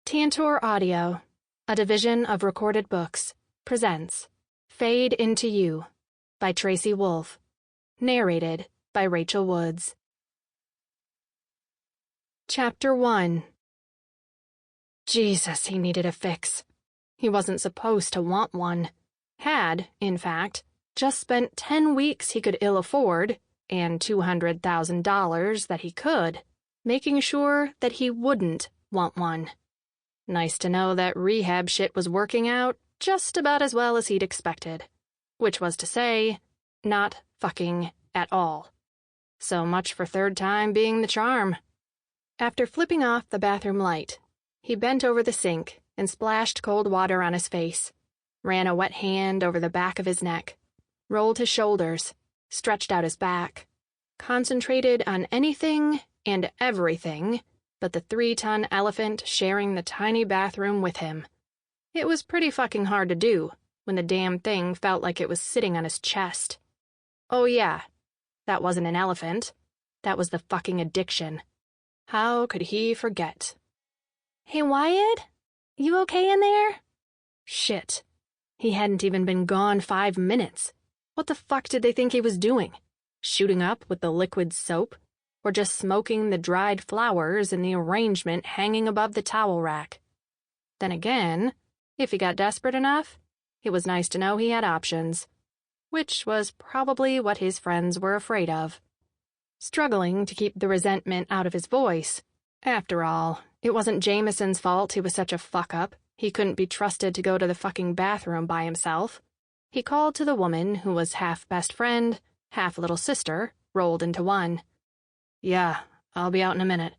Tantor Audio, a division of Recorded Books, presents Fade Into You by Tracy Wolff, narrated by Rachel Woods. Chapter 1. Jesus, he needed a fix. He wasn't supposed to want one. Had, in fact, just spent 10 weeks he could ill afford, and $200,000 that he could, making sure that he wouldn't want one. Nice to know that rehab shit was working out just about as well as he'd expected. Which was to say, not fucking at all. So much for third time being the charm. After flipping off the bathroom light, he bent over the sink and splashed cold water on his face, ran a wet hand over the back of his neck, rolled his shoulders, stretched out his back, concentrated on anything and everything but the 3-ton elephant sharing the tiny bathroom with him. It was pretty fucking hard to do when the damn thing felt like it was sitting on his chest. Oh yeah, that wasn't an elephant. That was the fucking addiction. How could he forget? Hey, Wyatt? You okay in there? Shit. He hadn't even been gone 5 minutes. What the fuck did they think he was doing? Shooting up with the liquid soap? Or just smoking the dried flowers in the arrangement hanging above the towel rack? Then again, if he got desperate enough, it was nice to know he had options. Which was probably what his friends were afraid of. Struggling to keep the resentment out of his voice. After all, it wasn't Jameson's fault he was such a fuck-up. He couldn't be trusted to go to the fucking bathroom by himself. He called to the woman who was half best friend, half little sister, rolled into one. Yeah, I'll be out in a minute.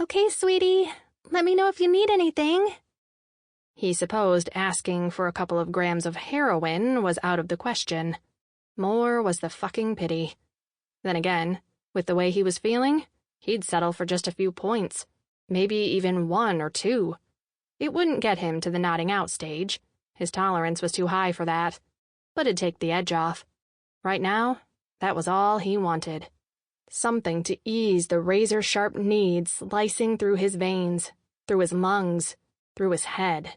Okay, sweetie. Let me know if you need anything. He supposed asking for a couple of grams of heroin was out of the question. More was the fucking pity. Then again, with the way he was feeling, he'd settle for just a few points, maybe even 1 or 2. It wouldn't get him to the nodding out stage. His tolerance was too high for that. But it'd take the edge off. Right now, that was all he wanted. Something to ease the razor-sharp needs slicing through his veins, through his lungs, through his head.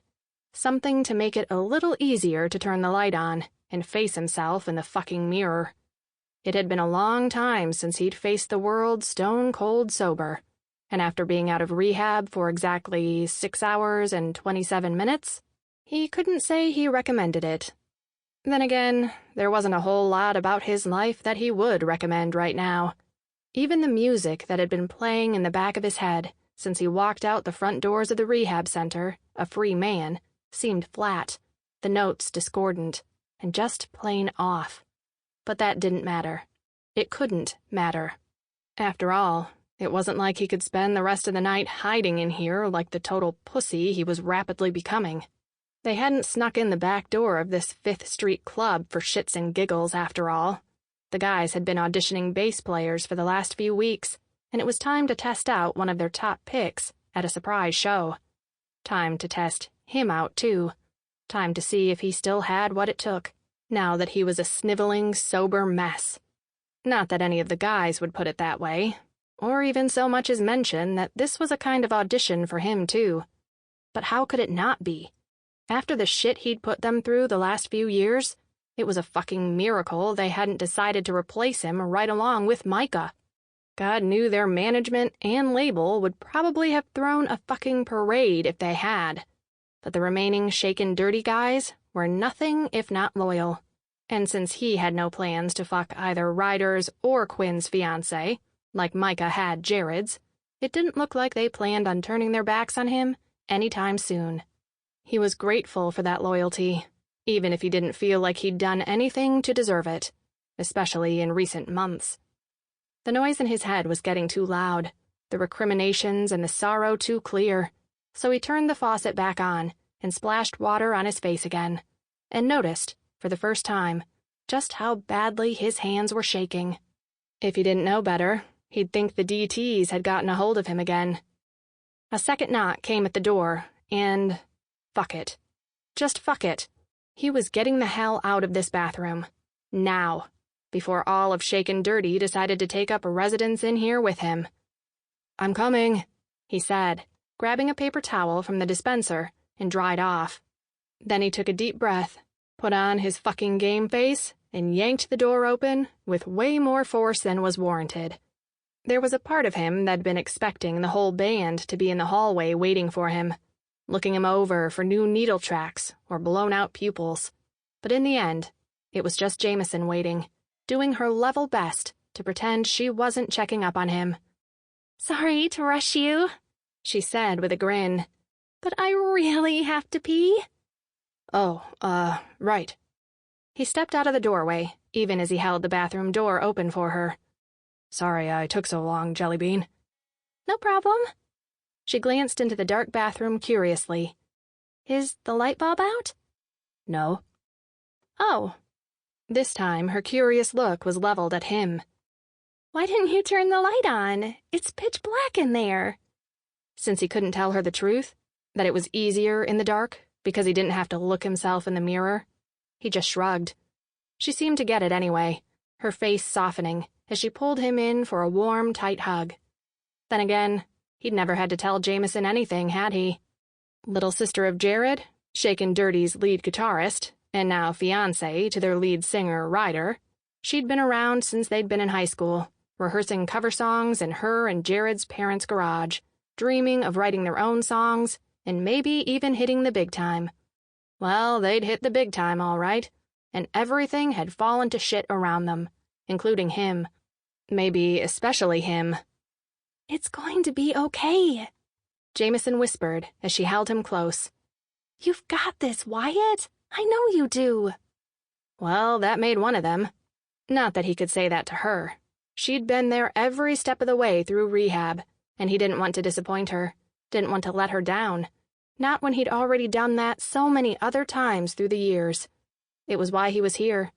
Something to make it a little easier to turn the light on and face himself in the fucking mirror. It had been a long time since he'd faced the world stone-cold sober, and after being out of rehab for exactly 6 hours and 27 minutes, he couldn't say he recommended it. Then again, there wasn't a whole lot about his life that he would recommend right now. Even the music that had been playing in the back of his head since he walked out the front doors of the rehab center, a free man, seemed flat, the notes discordant, and just plain off. But that didn't matter. It couldn't matter. After all, it wasn't like he could spend the rest of the night hiding in here like the total pussy he was rapidly becoming. They hadn't snuck in the back door of this 5th Street club for shits and giggles after all. The guys had been auditioning bass players for the last few weeks, and it was time to test out one of their top picks at a surprise show. Time to test him out, too. Time to see if he still had what it took, now that he was a sniveling, sober mess. Not that any of the guys would put it that way, or even so much as mention that this was a kind of audition for him, too. But how could it not be? After the shit he'd put them through the last few years, it was a fucking miracle they hadn't decided to replace him right along with Micah. God knew their management and label would probably have thrown a fucking parade if they had. But the remaining shaken dirty guys were nothing if not loyal. And since he had no plans to fuck either Ryder's or Quinn's fiancé, like Micah had Jared's, it didn't look like they planned on turning their backs on him anytime soon. He was grateful for that loyalty, even if he didn't feel like he'd done anything to deserve it, especially in recent months. The noise in his head was getting too loud, the recriminations and the sorrow too clear, so he turned the faucet back on and splashed water on his face again, and noticed, for the first time, just how badly his hands were shaking. If he didn't know better, he'd think the DTs had gotten a hold of him again. A second knock came at the door, and fuck it. Just fuck it. He was getting the hell out of this bathroom. Now. Before all of Shaken Dirty decided to take up a residence in here with him. "I'm coming," he said, grabbing a paper towel from the dispenser, and dried off. Then he took a deep breath, put on his fucking game face, and yanked the door open with way more force than was warranted. There was a part of him that'd been expecting the whole band to be in the hallway waiting for him, looking him over for new needle tracks or blown-out pupils. But in the end, it was just Jameson waiting, doing her level best to pretend she wasn't checking up on him. "Sorry to rush you," she said with a grin. "But I really have to pee." "Oh, right." He stepped out of the doorway, even as he held the bathroom door open for her. "Sorry I took so long, Jellybean." "No problem." She glanced into the dark bathroom curiously. "Is the light bulb out?" "No." "Oh." This time, her curious look was leveled at him. "Why didn't you turn the light on? It's pitch black in there." Since he couldn't tell her the truth, that it was easier in the dark because he didn't have to look himself in the mirror, he just shrugged. She seemed to get it anyway, her face softening as she pulled him in for a warm, tight hug. Then again, he'd never had to tell Jameson anything, had he? Little sister of Jared, Shakin' Dirty's lead guitarist, and now fiancé to their lead singer, Ryder, she'd been around since they'd been in high school, rehearsing cover songs in her and Jared's parents' garage, dreaming of writing their own songs, and maybe even hitting the big time. Well, they'd hit the big time, all right, and everything had fallen to shit around them, including him. Maybe especially him. "It's going to be okay," Jameson whispered as she held him close. "You've got this, Wyatt. I know you do." Well, that made one of them. Not that he could say that to her. She'd been there every step of the way through rehab, and he didn't want to disappoint her, didn't want to let her down. Not when he'd already done that so many other times through the years. It was why he was here,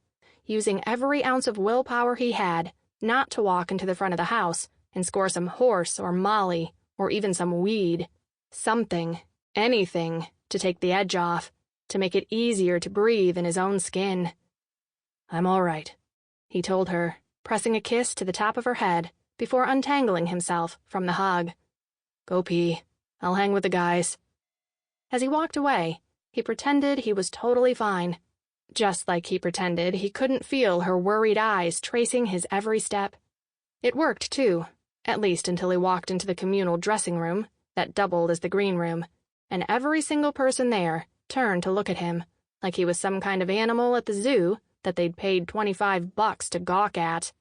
using every ounce of willpower he had not to walk into the front of the house and score some horse or molly or even some weed. Something, anything, to take the edge off, to make it easier to breathe in his own skin. "I'm all right," he told her, pressing a kiss to the top of her head before untangling himself from the hug. "Go pee. I'll hang with the guys." As he walked away, he pretended he was totally fine, just like he pretended he couldn't feel her worried eyes tracing his every step. It worked, too, at least until he walked into the communal dressing room that doubled as the green room, and every single person there turned to look at him like he was some kind of animal at the zoo that they'd paid $25 to gawk at.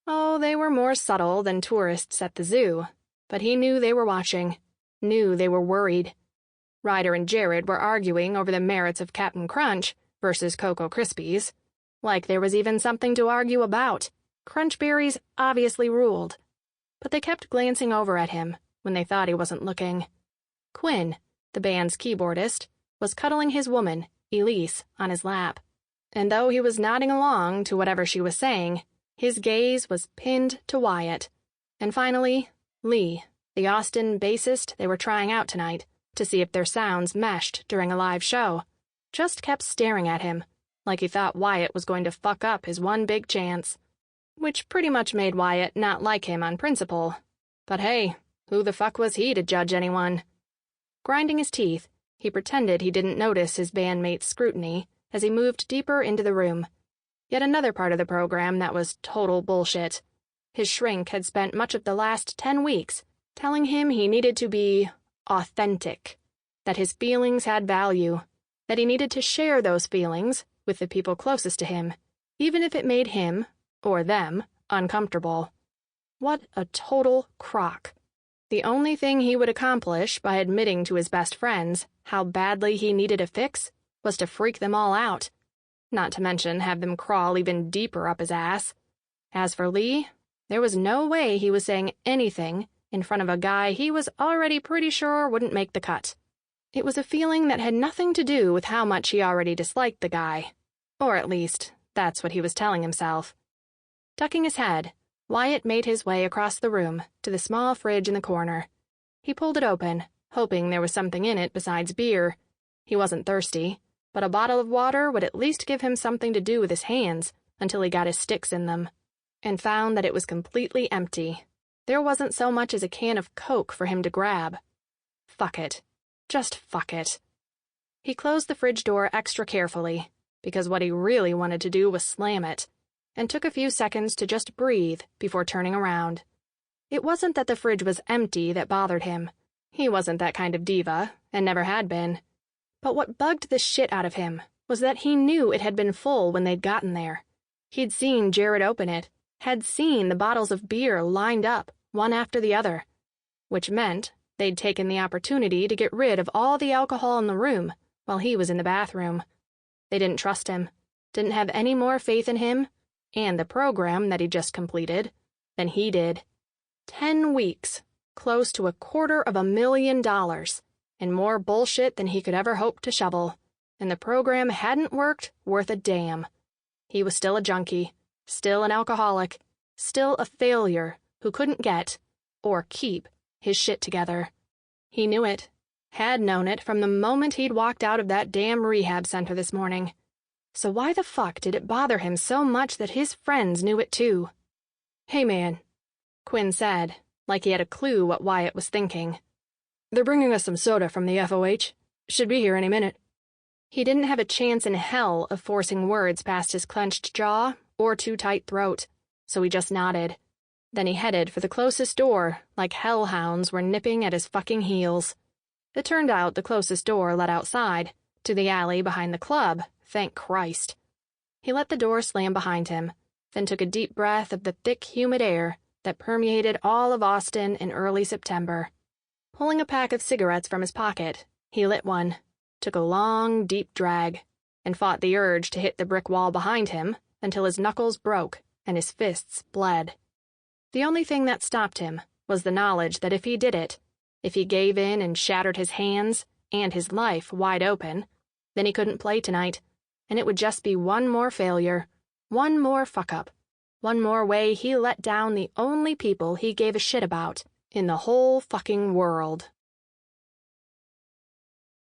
Oh, they were more subtle than tourists at the zoo, but he knew they were watching, knew they were worried. Ryder and Jared were arguing over the merits of Cap'n Crunch versus Cocoa Krispies. Like there was even something to argue about. Crunch berries obviously ruled. But they kept glancing over at him when they thought he wasn't looking. Quinn, the band's keyboardist, was cuddling his woman, Elise, on his lap. And though he was nodding along to whatever she was saying, his gaze was pinned to Wyatt. And finally, Lee, the Austin bassist they were trying out tonight to see if their sounds meshed during a live show, just kept staring at him like he thought Wyatt was going to fuck up his one big chance. Which pretty much made Wyatt not like him on principle. But hey, who the fuck was he to judge anyone? Grinding his teeth, he pretended he didn't notice his bandmate's scrutiny as he moved deeper into the room. Yet another part of the program that was total bullshit. His shrink had spent much of the last 10 weeks telling him he needed to be authentic, that his feelings had value, that he needed to share those feelings with the people closest to him, even if it made him, or them, uncomfortable. What a total crock. The only thing he would accomplish by admitting to his best friends how badly he needed a fix was to freak them all out, not to mention have them crawl even deeper up his ass. As for Lee, there was no way he was saying anything in front of a guy he was already pretty sure wouldn't make the cut. It was a feeling that had nothing to do with how much he already disliked the guy. Or at least, that's what he was telling himself. Ducking his head, Wyatt made his way across the room to the small fridge in the corner. He pulled it open, hoping there was something in it besides beer. He wasn't thirsty, but a bottle of water would at least give him something to do with his hands until he got his sticks in them, and found that it was completely empty. There wasn't so much as a can of Coke for him to grab. fuck it. Just fuck it. He closed the fridge door extra carefully, because what he really wanted to do was slam it, and took a few seconds to just breathe before turning around. It wasn't that the fridge was empty that bothered him. He wasn't that kind of diva, and never had been. But what bugged the shit out of him was that he knew it had been full when they'd gotten there. He'd seen Jared open it, had seen the bottles of beer lined up, one after the other, which meant they'd taken the opportunity to get rid of all the alcohol in the room while he was in the bathroom. They didn't trust him, didn't have any more faith in him, and the program that he'd just completed, than he did. 10 weeks, close to $250,000, and more bullshit than he could ever hope to shovel, and the program hadn't worked worth a damn. He was still a junkie, still an alcoholic, still a failure who couldn't get, or keep, his shit together. He knew it, had known it from the moment he'd walked out of that damn rehab center this morning. So why the fuck did it bother him so much that his friends knew it too? "Hey man," Quinn said, like he had a clue what Wyatt was thinking. "They're bringing us some soda from the FOH. Should be here any minute." He didn't have a chance in hell of forcing words past his clenched jaw or too tight throat, so he just nodded. Then he headed for the closest door like hellhounds were nipping at his fucking heels. It turned out the closest door led outside, to the alley behind the club, thank Christ. He let the door slam behind him, then took a deep breath of the thick, humid air that permeated all of Austin in early September. Pulling a pack of cigarettes from his pocket, he lit one, took a long, deep drag, and fought the urge to hit the brick wall behind him until his knuckles broke and his fists bled. The only thing that stopped him was the knowledge that if he did it, if he gave in and shattered his hands and his life wide open, then he couldn't play tonight, and it would just be one more failure, one more fuck-up, one more way he let down the only people he gave a shit about in the whole fucking world.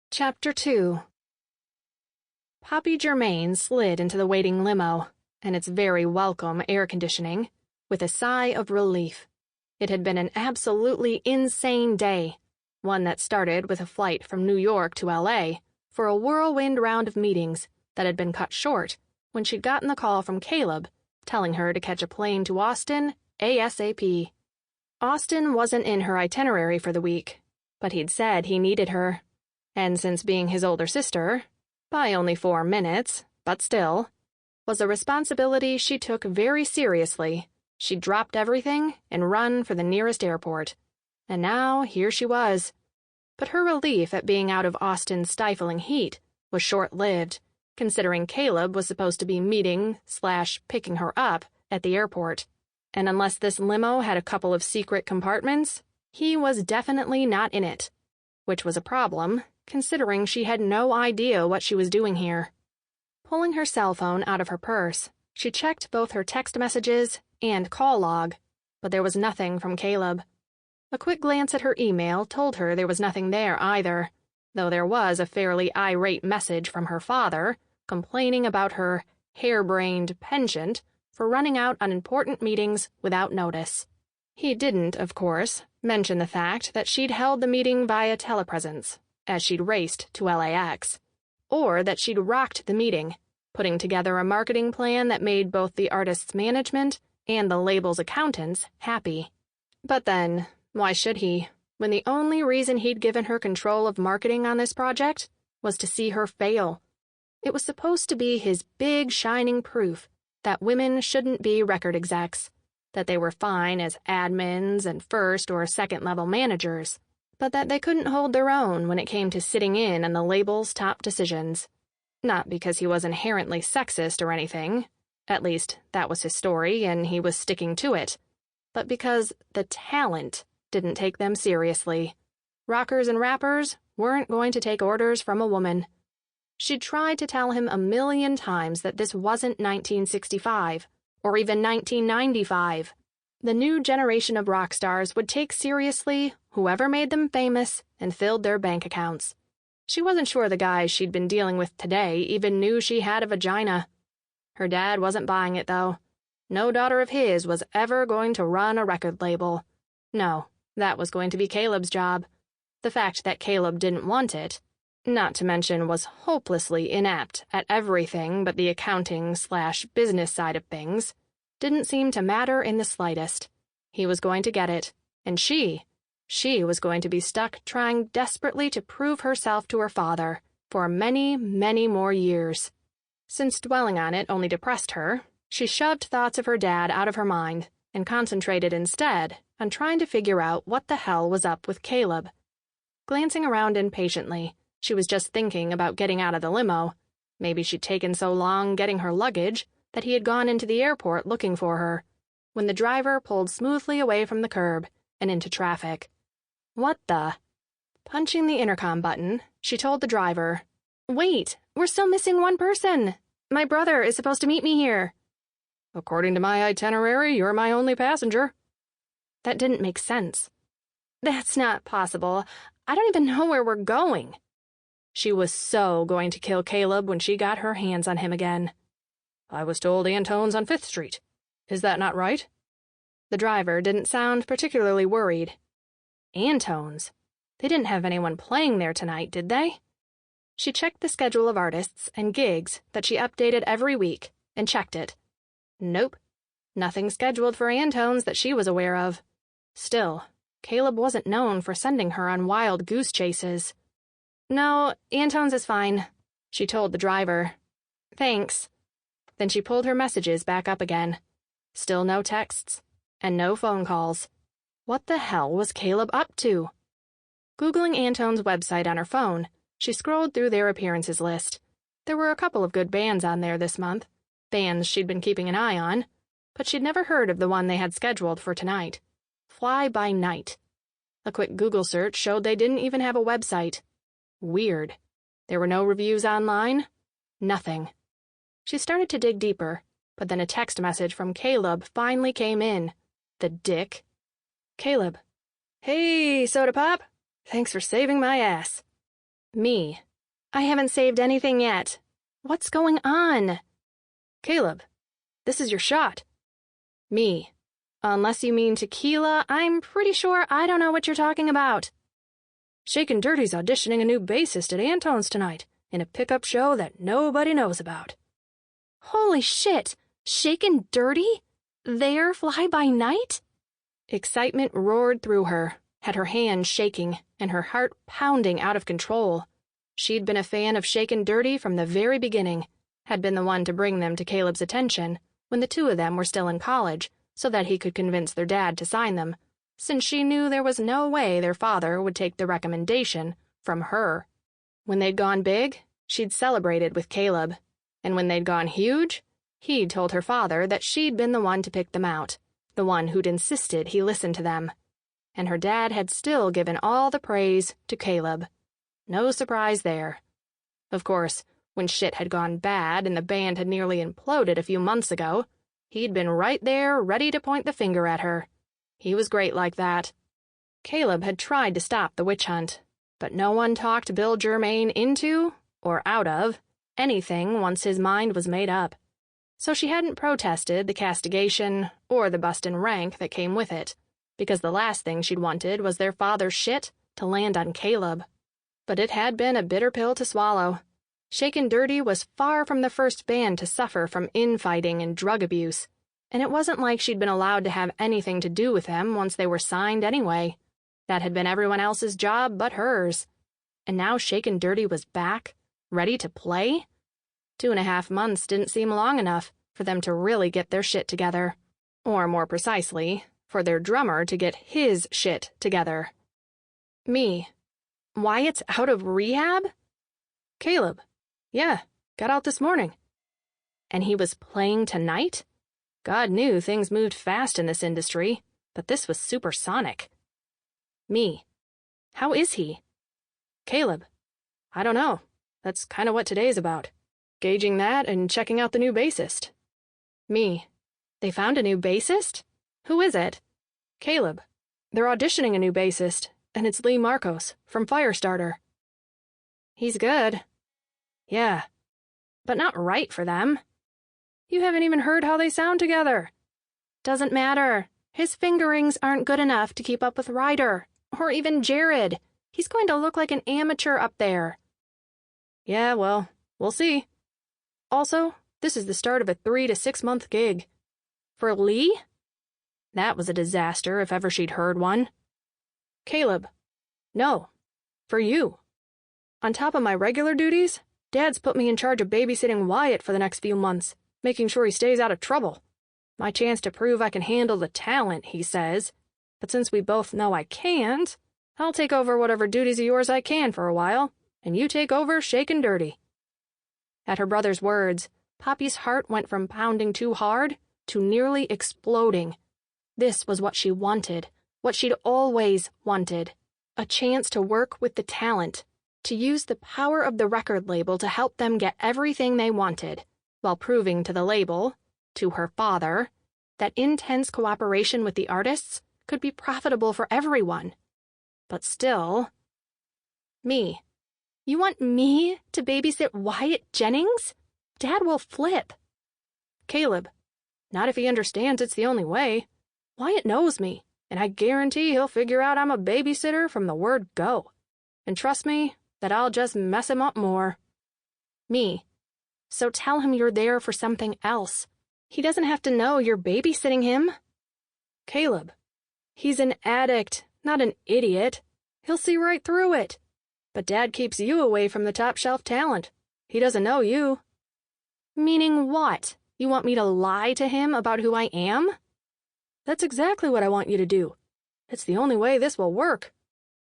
Chapter 2. Poppy Germain slid into the waiting limo, and its very welcome air conditioning, with a sigh of relief. It had been an absolutely insane day, one that started with a flight from New York to LA for a whirlwind round of meetings that had been cut short when she'd gotten the call from Caleb telling her to catch a plane to Austin ASAP. Austin wasn't in her itinerary for the week, but he'd said he needed her, and since being his older sister, by only 4 minutes, but still, was a responsibility she took very seriously, she dropped everything and run for the nearest airport. And now here she was. But her relief at being out of Austin's stifling heat was short-lived, considering Caleb was supposed to be meeting/picking her up at the airport. And unless this limo had a couple of secret compartments, he was definitely not in it, which was a problem, considering she had no idea what she was doing here. Pulling her cell phone out of her purse, she checked both her text messages and call log, but there was nothing from Caleb. A quick glance at her email told her there was nothing there either, though there was a fairly irate message from her father complaining about her harebrained penchant for running out on important meetings without notice. He didn't, of course, mention the fact that she'd held the meeting via telepresence, as she'd raced to LAX, or that she'd rocked the meeting, putting together a marketing plan that made both the artist's management and the label's accountants happy. But then, why should he, when the only reason he'd given her control of marketing on this project was to see her fail? It was supposed to be his big shining proof that women shouldn't be record execs, that they were fine as admins and first or second level managers, but that they couldn't hold their own when it came to sitting in on the label's top decisions. Not because he was inherently sexist or anything, at least that was his story and he was sticking to it, but because the talent didn't take them seriously. Rockers and rappers weren't going to take orders from a woman. She'd tried to tell him 1,000,000 times that this wasn't 1965, or even 1995. The new generation of rock stars would take seriously whoever made them famous and filled their bank accounts. She wasn't sure the guys she'd been dealing with today even knew she had a vagina. Her dad wasn't buying it, though. No daughter of his was ever going to run a record label. No, that was going to be Caleb's job. The fact that Caleb didn't want it, not to mention was hopelessly inept at everything but the accounting/business side of things, didn't seem to matter in the slightest. He was going to get it, and she was going to be stuck trying desperately to prove herself to her father for many, many more years. Since dwelling on it only depressed her, she shoved thoughts of her dad out of her mind and concentrated instead on trying to figure out what the hell was up with Caleb. Glancing around impatiently, she was just thinking about getting out of the limo. Maybe she'd taken so long getting her luggage that he had gone into the airport looking for her, when the driver pulled smoothly away from the curb and into traffic. What the? Punching the intercom button, she told the driver, "Wait, we're still missing one person. My brother is supposed to meet me here." "According to my itinerary, you're my only passenger." That didn't make sense. "That's not possible. I don't even know where we're going." She was so going to kill Caleb when she got her hands on him again. "I was told Antone's on 5th Street. Is that not right?" The driver didn't sound particularly worried. Antone's? They didn't have anyone playing there tonight, did they? She checked the schedule of artists and gigs that she updated every week and checked it. Nope. Nothing scheduled for Antone's that she was aware of. Still, Caleb wasn't known for sending her on wild goose chases. "No, Antone's is fine," she told the driver. "Thanks." Then she pulled her messages back up again. Still no texts, and no phone calls. What the hell was Caleb up to? Googling Antone's website on her phone, she scrolled through their appearances list. There were a couple of good bands on there this month, bands she'd been keeping an eye on, but she'd never heard of the one they had scheduled for tonight. Fly by Night. A quick Google search showed they didn't even have a website. Weird. There were no reviews online. Nothing. She started to dig deeper, but then a text message from Caleb finally came in. The dick. Caleb. "Hey, Soda Pop. Thanks for saving my ass." Me. "I haven't saved anything yet. What's going on?" Caleb. "This is your shot." Me. "Unless you mean tequila, I'm pretty sure I don't know what you're talking about." "Shakin' Dirty's auditioning a new bassist at Antone's tonight in a pickup show that nobody knows about." Holy shit! Shakin' Dirty? There, Fly by Night? Excitement roared through her, had her hands shaking, and her heart pounding out of control. She'd been a fan of Shakin' Dirty from the very beginning, had been the one to bring them to Caleb's attention when the two of them were still in college, so that he could convince their dad to sign them, since she knew there was no way their father would take the recommendation from her. When they'd gone big, she'd celebrated with Caleb, and when they'd gone huge, he'd told her father that she'd been the one to pick them out, the one who'd insisted he listen to them. And her dad had still given all the praise to Caleb. No surprise there. Of course, when shit had gone bad and the band had nearly imploded a few months ago, he'd been right there ready to point the finger at her. He was great like that. Caleb had tried to stop the witch hunt, but no one talked Bill Germain into, or out of, anything once his mind was made up. So she hadn't protested the castigation or the bustin' rank that came with it, because the last thing she'd wanted was their father's shit to land on Caleb. But it had been a bitter pill to swallow. Shakin' Dirty was far from the first band to suffer from infighting and drug abuse, and it wasn't like she'd been allowed to have anything to do with them once they were signed anyway. That had been everyone else's job but hers. And now Shakin' Dirty was back, ready to play? 2.5 months didn't seem long enough for them to really get their shit together. Or more precisely, for their drummer to get his shit together. Me. Wyatt's out of rehab? Caleb. Yeah, got out this morning. And he was playing tonight? God knew things moved fast in this industry, but this was supersonic. Me. How is he? Caleb. I don't know. That's kind of what today's about. Gauging that and checking out the new bassist. Me. They found a new bassist? Who is it? Caleb. They're auditioning a new bassist, and it's Lee Marcos from Firestarter. He's good. Yeah. But not right for them. You haven't even heard how they sound together. Doesn't matter. His fingerings aren't good enough to keep up with Ryder, or even Jared. He's going to look like an amateur up there. Yeah, well, we'll see. Also, this is the start of a 3 to 6 month gig. For Lee? That was a disaster if ever she'd heard one. Caleb. No. For you. On top of my regular duties, Dad's put me in charge of babysitting Wyatt for the next few months, making sure he stays out of trouble. My chance to prove I can handle the talent, he says. But since we both know I can't, I'll take over whatever duties of yours I can for a while, and you take over shakin' dirty. At her brother's words, Poppy's heart went from pounding too hard to nearly exploding. This was what she wanted, what she'd always wanted. A chance to work with the talent, to use the power of the record label to help them get everything they wanted, while proving to the label, to her father, that intense cooperation with the artists could be profitable for everyone. But still... Me. You want me to babysit Wyatt Jennings? Dad will flip. Caleb. Not if he understands it's the only way. Wyatt knows me, and I guarantee he'll figure out I'm a babysitter from the word go. And trust me, that I'll just mess him up more. Me. So tell him you're there for something else. He doesn't have to know you're babysitting him. Caleb. He's an addict, not an idiot. He'll see right through it. But Dad keeps you away from the top-shelf talent. He doesn't know you. Meaning what? You want me to lie to him about who I am? That's exactly what I want you to do. It's the only way this will work.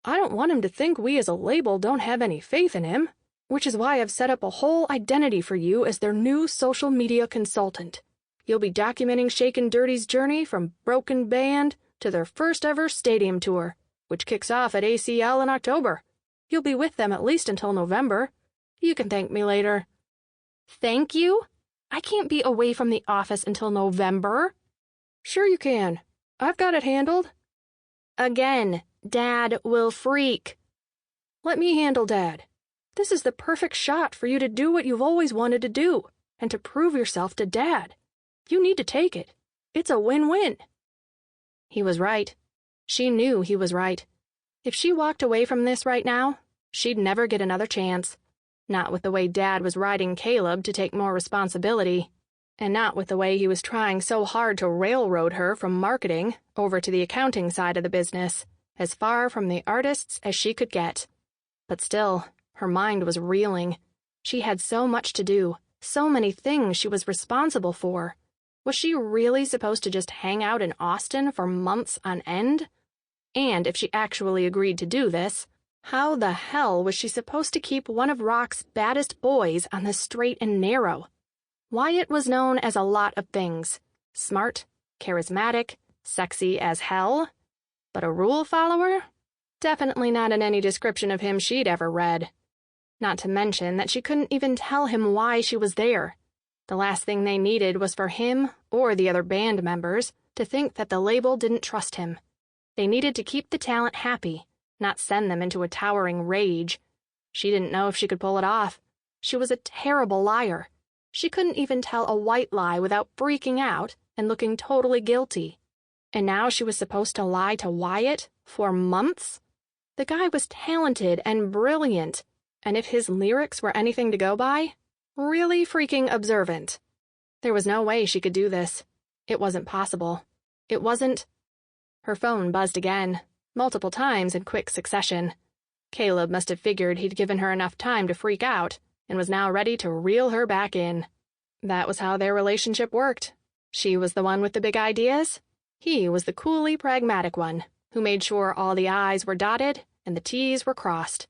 I don't want him to think we as a label don't have any faith in him, which is why I've set up a whole identity for you as their new social media consultant. You'll be documenting Shakin' Dirty's journey from broken band to their first ever stadium tour, which kicks off at ACL in October. You'll be with them at least until November. You can thank me later. Thank you? I can't be away from the office until November. Sure you can. I've got it handled. Again, Dad will freak. Let me handle Dad. This is the perfect shot for you to do what you've always wanted to do, and to prove yourself to Dad. You need to take it. It's a win-win. He was right. She knew he was right. If she walked away from this right now, she'd never get another chance. Not with the way Dad was riding Caleb to take more responsibility, and not with the way he was trying so hard to railroad her from marketing over to the accounting side of the business, as far from the artists as she could get. But still, her mind was reeling. She had so much to do, so many things she was responsible for. Was she really supposed to just hang out in Austin for months on end? And if she actually agreed to do this, how the hell was she supposed to keep one of Rock's baddest boys on the straight and narrow? Wyatt was known as a lot of things. Smart, charismatic, sexy as hell. But a rule follower? Definitely not in any description of him she'd ever read. Not to mention that she couldn't even tell him why she was there. The last thing they needed was for him, or the other band members, to think that the label didn't trust him. They needed to keep the talent happy, not send them into a towering rage. She didn't know if she could pull it off. She was a terrible liar. She couldn't even tell a white lie without freaking out and looking totally guilty. And now she was supposed to lie to Wyatt for months? The guy was talented and brilliant, and if his lyrics were anything to go by, really freaking observant. There was no way she could do this. It wasn't possible. It wasn't... Her phone buzzed again, multiple times in quick succession. Caleb must have figured he'd given her enough time to freak out, and was now ready to reel her back in. That was how their relationship worked. She was the one with the big ideas. He was the coolly pragmatic one, who made sure all the I's were dotted and the T's were crossed.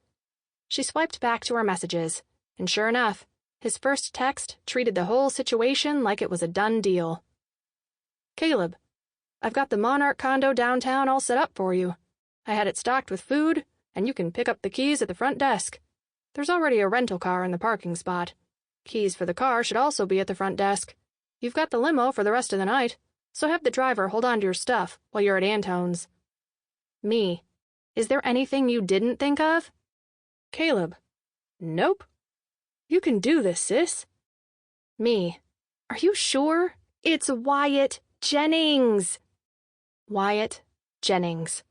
She swiped back to her messages, and sure enough, his first text treated the whole situation like it was a done deal. Caleb, I've got the Monarch condo downtown all set up for you. I had it stocked with food, and you can pick up the keys at the front desk. There's already a rental car in the parking spot. Keys for the car should also be at the front desk. You've got the limo for the rest of the night, so have the driver hold on to your stuff while you're at Antone's. Me, is there anything you didn't think of? Caleb, nope. You can do this, sis. Me, are you sure? It's Wyatt Jennings. Wyatt Jennings.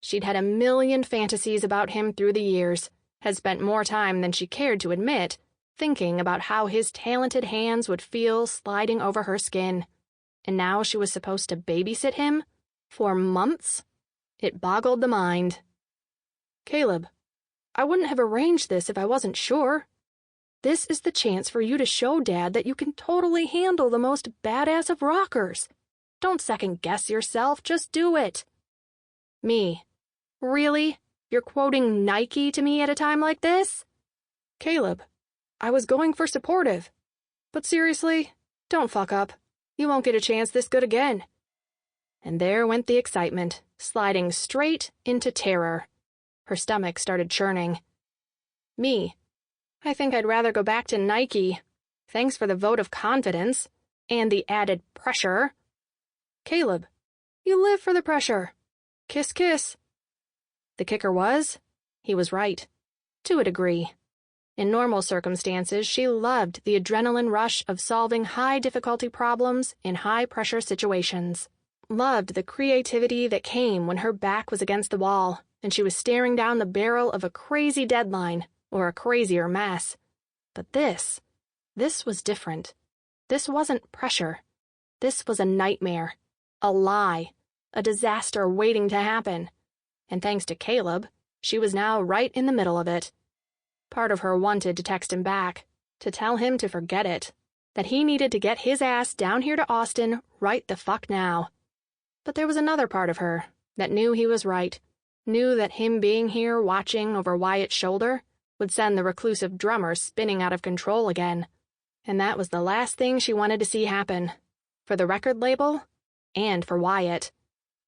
She'd had a million fantasies about him through the years, had spent more time than she cared to admit, thinking about how his talented hands would feel sliding over her skin. And now she was supposed to babysit him? For months? It boggled the mind. Caleb, I wouldn't have arranged this if I wasn't sure. This is the chance for you to show Dad that you can totally handle the most badass of rockers. Don't second-guess yourself, just do it. Me. Really? You're quoting Nike to me at a time like this? Caleb, I was going for supportive. But seriously, don't fuck up. You won't get a chance this good again. And there went the excitement, sliding straight into terror. Her stomach started churning. Me. I think I'd rather go back to Nike. Thanks for the vote of confidence. And the added pressure. Caleb, you live for the pressure. Kiss, kiss. The kicker was, he was right. To a degree. In normal circumstances, she loved the adrenaline rush of solving high-difficulty problems in high-pressure situations. Loved the creativity that came when her back was against the wall and she was staring down the barrel of a crazy deadline or a crazier mess. But this was different. This wasn't pressure. This was a nightmare, a lie, a disaster waiting to happen. And thanks to Caleb, she was now right in the middle of it. Part of her wanted to text him back, to tell him to forget it, that he needed to get his ass down here to Austin right the fuck now. But there was another part of her that knew he was right, knew that him being here watching over Wyatt's shoulder would send the reclusive drummer spinning out of control again. And that was the last thing she wanted to see happen. For the record label, and for Wyatt.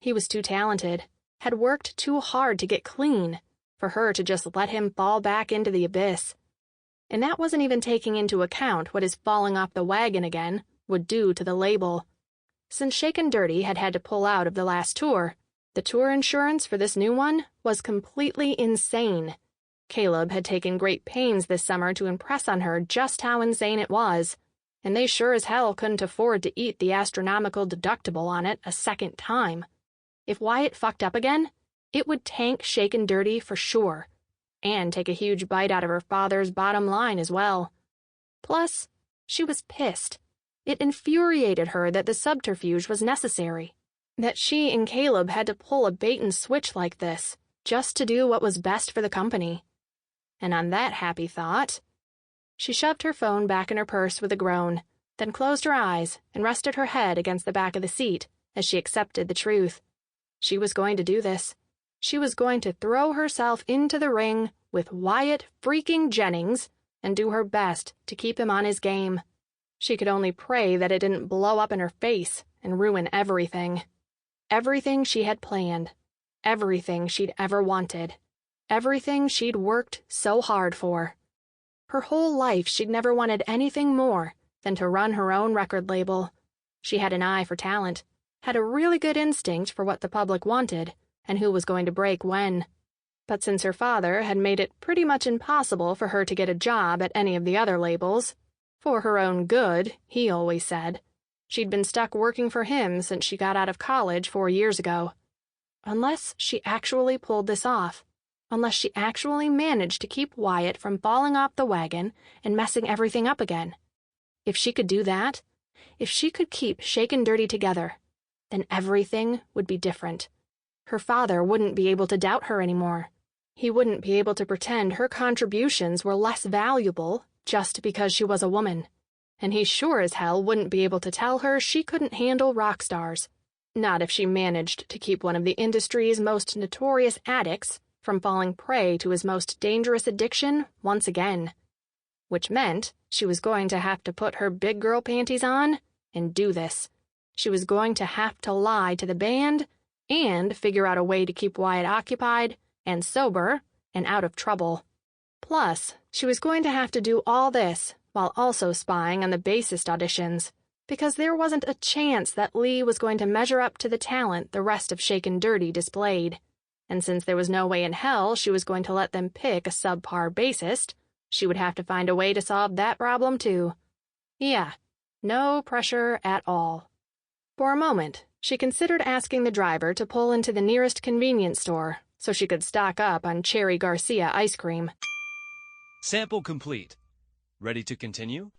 He was too talented, had worked too hard to get clean, for her to just let him fall back into the abyss. And that wasn't even taking into account what his falling off the wagon again would do to the label. Since Shaken Dirty had had to pull out of the last tour, the tour insurance for this new one was completely insane. Caleb had taken great pains this summer to impress on her just how insane it was, and they sure as hell couldn't afford to eat the astronomical deductible on it a second time. If Wyatt fucked up again, it would tank Shaken Dirty for sure, and take a huge bite out of her father's bottom line as well. Plus, she was pissed. It infuriated her that the subterfuge was necessary, that she and Caleb had to pull a bait-and-switch like this, just to do what was best for the company. And on that happy thought, she shoved her phone back in her purse with a groan, then closed her eyes and rested her head against the back of the seat as she accepted the truth. She was going to do this. She was going to throw herself into the ring with Wyatt freaking Jennings and do her best to keep him on his game. She could only pray that it didn't blow up in her face and ruin everything. Everything she had planned. Everything she'd ever wanted. Everything she'd worked so hard for. Her whole life she'd never wanted anything more than to run her own record label. She had an eye for talent, had a really good instinct for what the public wanted, and who was going to break when. But since her father had made it pretty much impossible for her to get a job at any of the other labels, for her own good, he always said, she'd been stuck working for him since she got out of college 4 years ago. Unless she actually pulled this off, unless she actually managed to keep Wyatt from falling off the wagon and messing everything up again. If she could do that, if she could keep Shaken Dirty together, then everything would be different. Her father wouldn't be able to doubt her anymore. He wouldn't be able to pretend her contributions were less valuable just because she was a woman. And he sure as hell wouldn't be able to tell her she couldn't handle rock stars. Not if she managed to keep one of the industry's most notorious addicts from falling prey to his most dangerous addiction once again. Which meant she was going to have to put her big girl panties on and do this. She was going to have to lie to the band and figure out a way to keep Wyatt occupied and sober and out of trouble. Plus, she was going to have to do all this while also spying on the bassist auditions, because there wasn't a chance that Lee was going to measure up to the talent the rest of Shaken Dirty displayed. And since there was no way in hell she was going to let them pick a subpar bassist, she would have to find a way to solve that problem too. Yeah, no pressure at all. For a moment, she considered asking the driver to pull into the nearest convenience store so she could stock up on Cherry Garcia ice cream. Sample complete. Ready to continue?